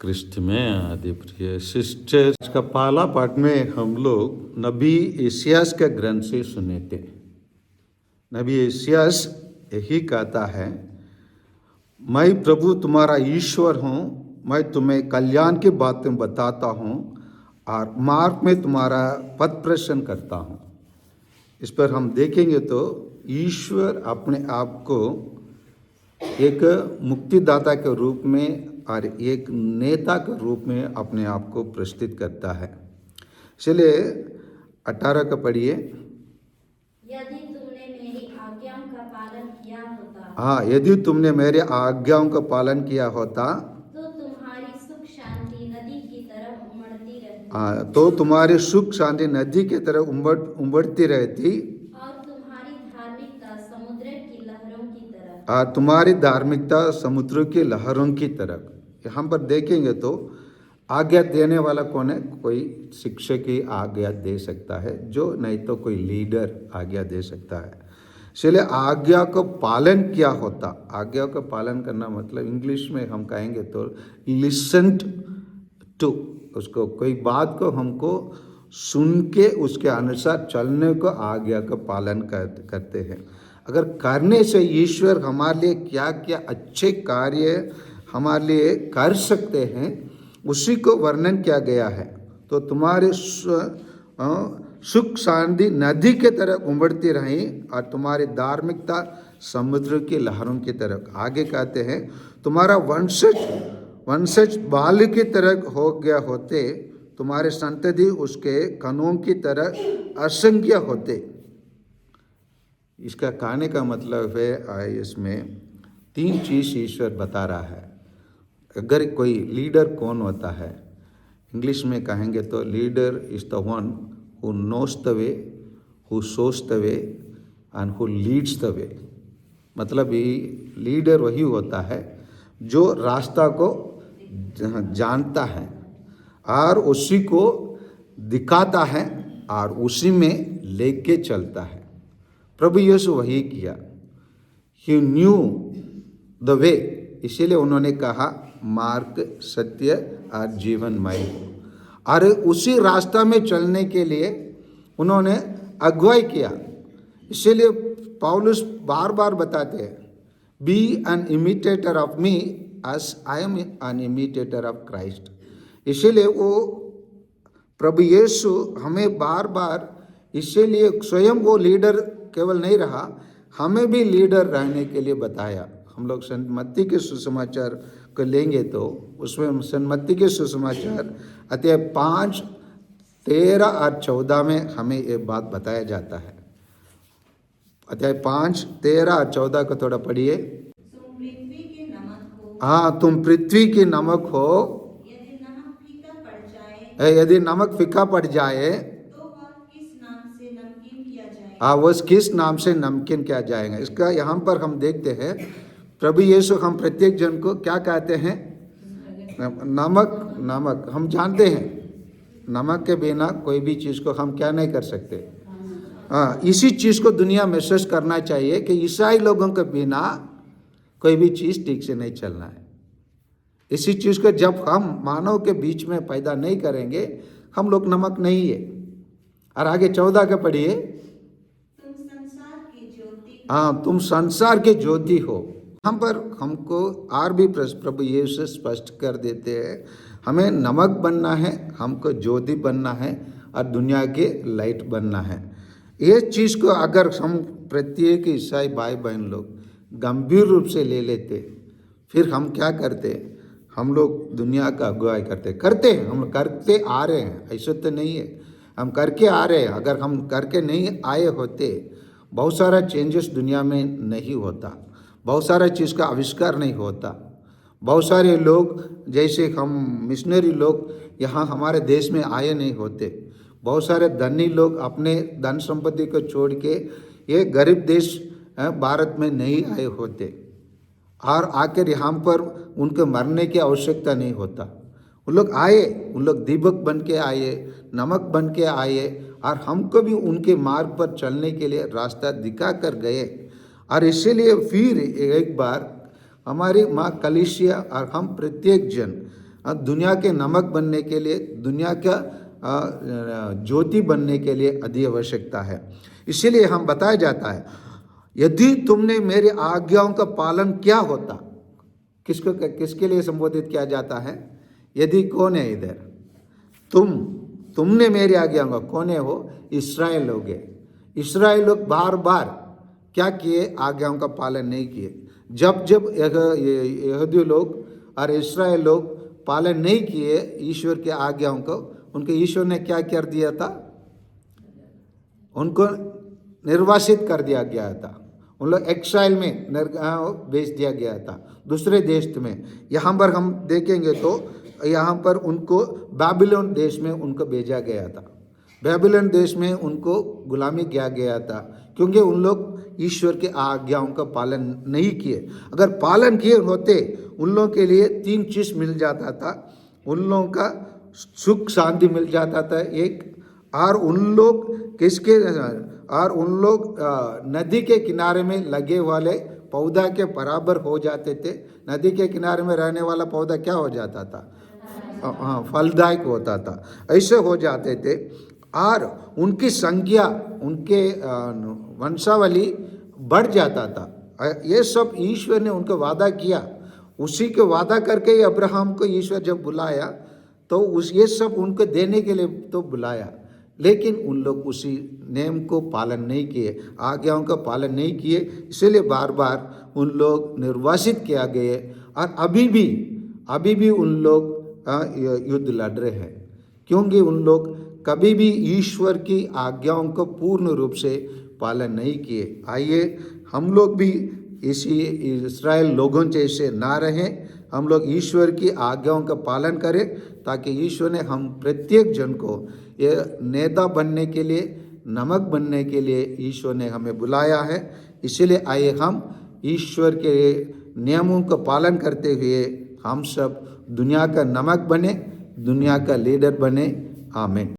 कृष्ण में आदि प्रिय सिस्टर, आज का पहला पाठ में हम लोग नबी यशायाह के ग्रंथ से सुने थे। नबी यशायाह यही कहता है, मैं प्रभु तुम्हारा ईश्वर हूँ, मैं तुम्हें कल्याण की बातें बताता हूँ और मार्ग में तुम्हारा पथ प्रदर्शन करता हूँ। इस पर हम देखेंगे तो ईश्वर अपने आप को एक मुक्तिदाता के रूप में और एक नेता के रूप में अपने आप को प्रस्तुत करता है। चलिए 18 का पढ़िए। यदि तुमने मेरी आज्ञाओं का पालन किया होता, हाँ, यदि तुमने मेरे आज्ञाओं का पालन किया होता तो तुम्हारी सुख शांति नदी की तरह उमड़ती रहती। हाँ, तो तुम्हारी सुख शांति नदी की तरह उमड़ती रहती और तुम्हारी धार्मिकता समुद्र की लहरों की तरह। और तुम्हारी धार्मिकता समुद्र की लहरों की तरह। यहाँ पर देखेंगे तो आज्ञा देने वाला कौन है? कोई शिक्षक ही आज्ञा दे सकता है, जो नहीं तो कोई लीडर आज्ञा दे सकता है। इसलिए आज्ञा को पालन किया होता। आज्ञा का पालन करना मतलब इंग्लिश में हम कहेंगे तो लिसन टू, उसको कोई बात को हमको सुन के उसके अनुसार चलने को आज्ञा का पालन करते हैं। अगर करने से ईश्वर हमारे लिए क्या क्या अच्छे कार्य हमारे लिए कर सकते हैं, उसी को वर्णन किया गया है। तो तुम्हारे सुख शांति नदी के तरह उमड़ती रही और तुम्हारी धार्मिकता समुद्र की लहरों की तरह। आगे कहते हैं, तुम्हारा वंशज बाल की तरह हो गया होते, तुम्हारे संतति उसके कणों की तरह असंख्य होते। इसका कहने का मतलब है, इसमें 3 चीज़ ईश्वर बता रहा है। अगर कोई लीडर कौन होता है, इंग्लिश में कहेंगे तो leader is the one who knows the way, who shows the way and who leads the way. मतलब ये लीडर वही होता है जो रास्ता को जानता है और उसी को दिखाता है और उसी में लेके चलता है। प्रभु यीशु वही किया। ही न्यू द वे, इसीलिए उन्होंने कहा मार्ग सत्य और जीवनमय। और उसी रास्ता में चलने के लिए उन्होंने अगुवाई किया। इसीलिए पौलुस बार बार बताते हैं, be an imitator of me as I am an imitator of Christ. इसीलिए वो प्रभु यीशु हमें बार बार, इसीलिए स्वयं वो लीडर केवल नहीं रहा, हमें भी लीडर रहने के लिए बताया। हम लोग संत मत्ती के सुसमाचार को लेंगे तो उसमें संत मत्ती के सुसमाचार अध्याय 5, 13 और 14 में हमें ये बात बताया जाता है। अध्याय 5, 13 और 14 को थोड़ा पढ़िए। हाँ, तुम पृथ्वी की नमक हो, यदि नमक फीका पड़ जाए, यदि नमक फीका पड़ जाए तो वह किस नाम से नमकीन किया जाएगा? हाँ, वो किस नाम से नमकीन किया जाएगा। इसका यहाँ पर हम देखते हैं, प्रभु यीशु हम प्रत्येक जन को क्या कहते हैं? नमक। हम जानते हैं नमक के बिना कोई भी चीज़ को हम क्या नहीं कर सकते। हाँ, इसी चीज़ को दुनिया महसूस करना चाहिए कि ईसाई लोगों के बिना कोई भी चीज़ ठीक से नहीं चलना है। इसी चीज़ को जब हम मानव के बीच में पैदा नहीं करेंगे, हम लोग नमक नहीं है। और आगे 14 का पढ़िए। तुम संसार की ज्योति। हाँ, तुम संसार की ज्योति हो। यहाँ पर हमको और भी प्रभु यीशु स्पष्ट कर देते हैं, हमें नमक बनना है, हमको ज्योति बनना है और दुनिया के लाइट बनना है। ये चीज़ को अगर हम प्रत्येक ईसाई भाई बहन लोग गंभीर रूप से ले लेते, फिर हम क्या करते? हम लोग दुनिया का अगुवाई करते हैं। हम करते आ रहे हैं, ऐसा तो नहीं है, हम करके आ रहे हैं। अगर हम करके नहीं आए होते, बहुत सारा चेंजेस दुनिया में नहीं होता, बहुत सारा चीज़ का आविष्कार नहीं होता। बहुत सारे लोग, जैसे हम मिशनरी लोग यहाँ हमारे देश में आए नहीं होते। बहुत सारे धनी लोग अपने धन संपत्ति को छोड़ के ये गरीब देश भारत में नहीं आए होते, और आकर यहाँ पर उनके मरने की आवश्यकता नहीं होता। उन लोग आए, उन लोग दीपक बन के आए, नमक बन के आए, और हमको भी उनके मार्ग पर चलने के लिए रास्ता दिखा कर गए। और इसीलिए फिर एक बार हमारी माँ कलीसिया और हम प्रत्येक जन दुनिया के नमक बनने के लिए, दुनिया का ज्योति बनने के लिए अधिक आवश्यकता है। इसीलिए हम बताया जाता है, यदि तुमने मेरी आज्ञाओं का पालन किया होता, किसके लिए संबोधित किया जाता है? यदि कौन है इधर? तुमने मेरी आज्ञाओं का, कौन है वो? इस्राएल लोग है। इस्राएल लोग बार बार क्या किए? आज्ञाओं का पालन नहीं किए। जब यहूदी लोग और इस्राएल लोग पालन नहीं किए ईश्वर के आज्ञाओं को, उनके ईश्वर ने क्या कर दिया था? उनको निर्वासित कर दिया गया था। उन लोग एक्साइल में भेज दिया गया था, दूसरे देश में। यहाँ पर हम देखेंगे तो यहाँ पर उनको बाबिलोन देश में उनको भेजा गया था। बाबिलोन देश में उनको गुलामी किया गया था, क्योंकि उन लोग ईश्वर के आज्ञाओं का पालन नहीं किए। अगर पालन किए होते, उन लोगों के लिए 3 चीज़ मिल जाता था। उन लोगों का सुख शांति मिल जाता था एक, और उन लोग नदी के किनारे में लगे वाले पौधा के बराबर हो जाते थे। नदी के किनारे में रहने वाला पौधा क्या हो जाता था? हाँ, फलदायक होता था। ऐसे हो जाते थे, और उनकी संख्या, उनके वंशावली बढ़ जाता था। ये सब ईश्वर ने उनको वादा किया। उसी के वादा करके ही अब्राहम को ईश्वर जब बुलाया, तो ये सब उनको देने के लिए तो बुलाया, लेकिन उन लोग उसी नियम को पालन नहीं किए, आज्ञाओं का पालन नहीं किए। इसलिए बार बार उन लोग निर्वासित किया गए, और अभी भी उन लोग युद्ध लड़ रहे हैं, क्योंकि उन लोग कभी भी ईश्वर की आज्ञाओं को पूर्ण रूप से पालन नहीं किए। आइए हम लोग भी इसी इस्राएल लोगों जैसे ना रहें, हम लोग ईश्वर की आज्ञाओं का पालन करें, ताकि ईश्वर ने हम प्रत्येक जन को ये नेता बनने के लिए, नमक बनने के लिए ईश्वर ने हमें बुलाया है। इसीलिए आइए हम ईश्वर के नियमों का पालन करते हुए हम सब दुनिया का नमक बने, दुनिया का लीडर बने। आमीन।